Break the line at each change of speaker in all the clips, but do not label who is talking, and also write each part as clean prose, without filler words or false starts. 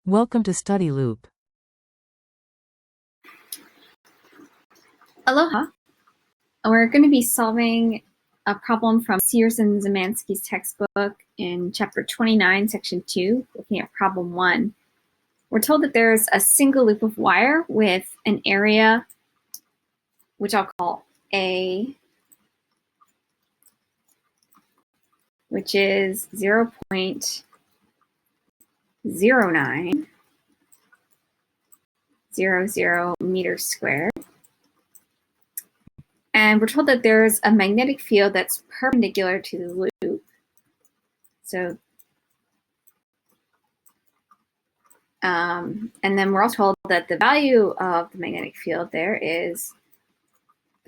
Welcome to Study Loop.
Aloha. We're going to be solving a problem from Sears and Zemansky's textbook in chapter 29, section 2, looking at problem 1. We're told that there's a single loop of wire with an area, which I'll call A, which is 0.0900 meters squared. And we're told that there's a magnetic field that's perpendicular to the loop. So, and then we're also told that the value of the magnetic field there is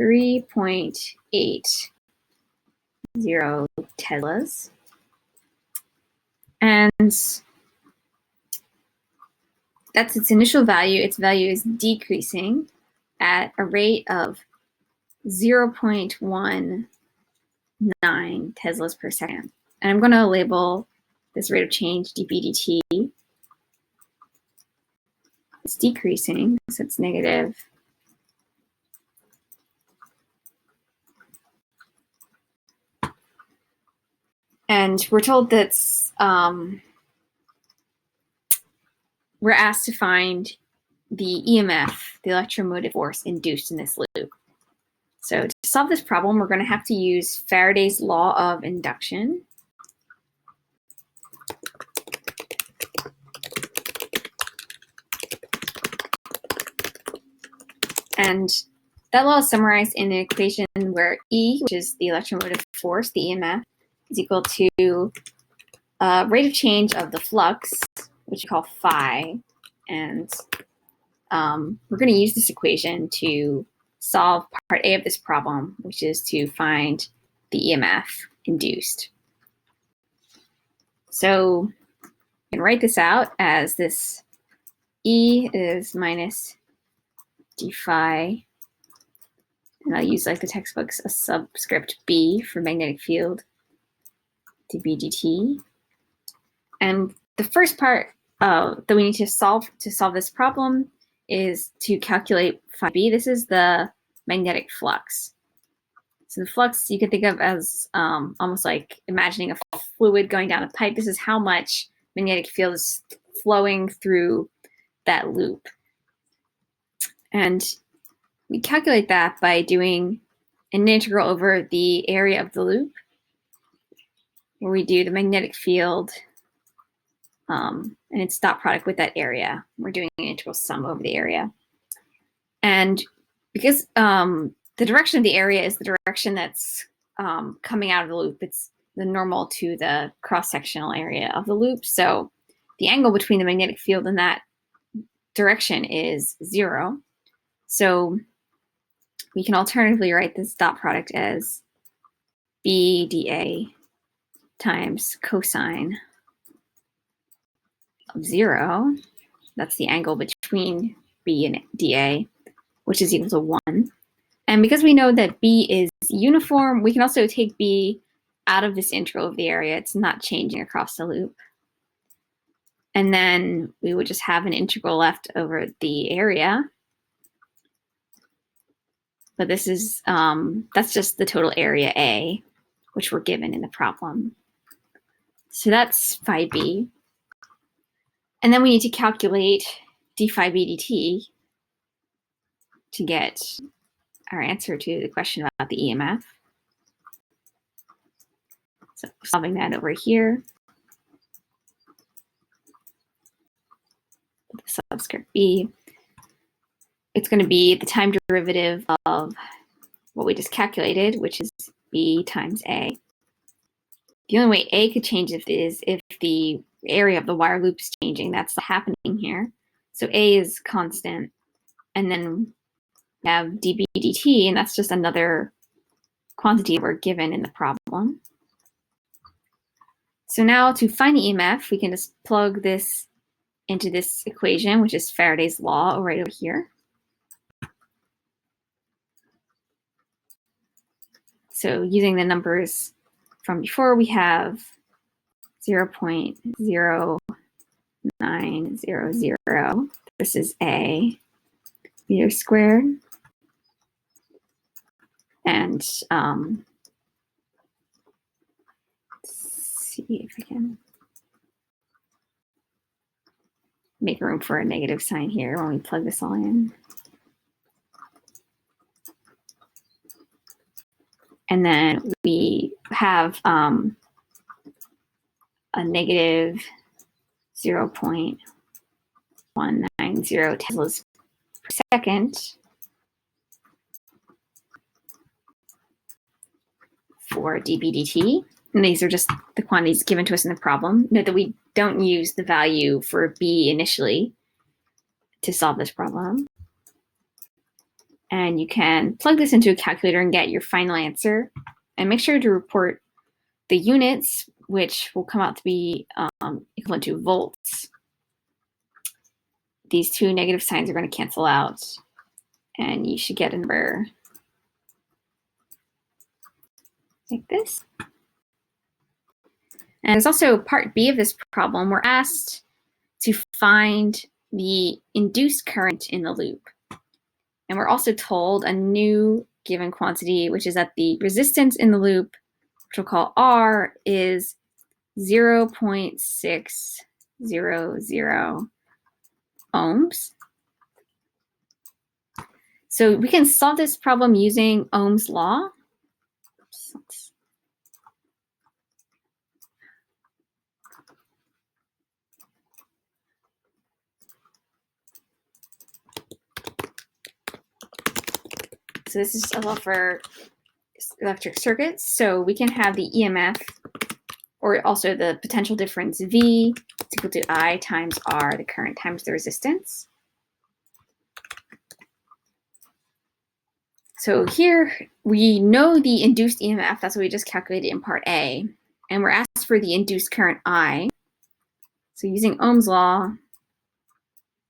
3.80 teslas. And that's its initial value. Its value is decreasing at a rate of 0.19 teslas per second. And I'm going to label this rate of change dp dt. It's decreasing, so it's negative. And we're told that we're asked to find the EMF, the electromotive force induced in this loop. So to solve this problem, we're going to have to use Faraday's law of induction. And that law is summarized in an equation where E, which is the electromotive force, the EMF, is equal to rate of change of the flux, which we call phi. And we're going to use this equation to solve part A of this problem, which is to find the EMF induced. So you can write this out as this E is minus d phi, and I'll use like the textbooks a subscript B for magnetic field, dB dt. And the first part that we need to solve this problem is to calculate phi b. This is the magnetic flux. So the flux you can think of as almost like imagining a fluid going down a pipe. This is how much magnetic field is flowing through that loop. And we calculate that by doing an integral over the area of the loop, where we do the magnetic field and its dot product with that area. We're doing an integral sum over the area. And because the direction of the area is the direction that's coming out of the loop, it's the normal to the cross-sectional area of the loop. So the angle between the magnetic field and that direction is 0. So we can alternatively write this dot product as B dA times cosine of 0. That's the angle between B and dA, which is equal to 1. And because we know that B is uniform, we can also take B out of this integral of the area. It's not changing across the loop. And then we would just have an integral left over the area. But this is, that's just the total area A, which we're given in the problem. So that's phi b. And then we need to calculate d phi b dt to get our answer to the question about the EMF. So solving that over here. The subscript B. It's going to be the time derivative of what we just calculated, which is B times A. The only way A could change is if the area of the wire loop is changing. That's happening here. So A is constant. And then we have dB dt, and that's just another quantity we're given in the problem. So now to find the EMF, we can just plug this into this equation, which is Faraday's law right over here. So using the numbers from before, we have 0.09 900. This is a meter squared. And let's see if I can make room for a negative sign here when we plug this all in. And then we have a negative 0.190 Teslas per second for dB/dt. And these are just the quantities given to us in the problem. Note that we don't use the value for B initially to solve this problem. And you can plug this into a calculator and get your final answer. And make sure to report the units, which will come out to be equivalent to volts. These two negative signs are going to cancel out. And you should get a number like this. And there's also part B of this problem. We're asked to find the induced current in the loop. And we're also told a new given quantity, which is that the resistance in the loop, which we'll call R, is 0.600 ohms. So we can solve this problem using Ohm's law. So this is a law for electric circuits. So we can have the EMF, or also the potential difference V, is equal to I times R, the current times the resistance. So here we know the induced EMF, that's what we just calculated in part A, and we're asked for the induced current I. So using Ohm's law,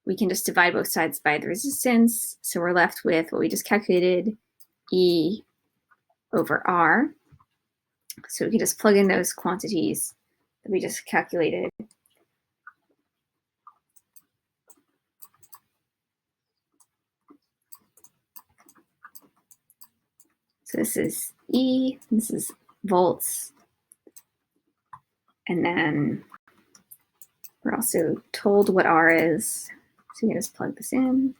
we can just divide both sides by the resistance. So we're left with what we just calculated, E over R. So we can just plug in those quantities that we just calculated. So this is E, this is volts. And then we're also told what R is. So we can just plug this in.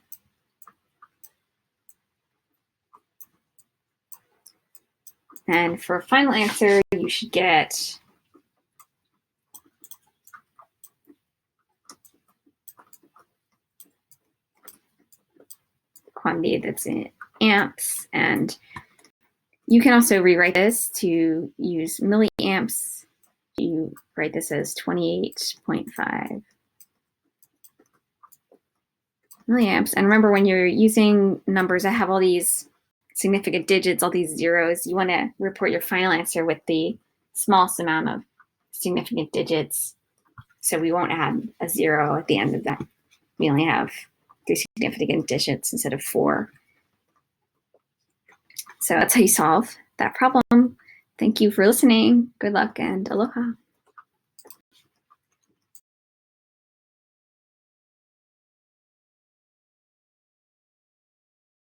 And for a final answer, you should get the quantity that's in amps. And you can also rewrite this to use milliamps. You write this as 28.5 milliamps. And remember, when you're using numbers that have all these significant digits, all these zeros, you want to report your final answer with the smallest amount of significant digits. So we won't add a 0 at the end of that. We only have 3 significant digits instead of 4. So that's how you solve that problem. Thank you for listening. Good luck and aloha.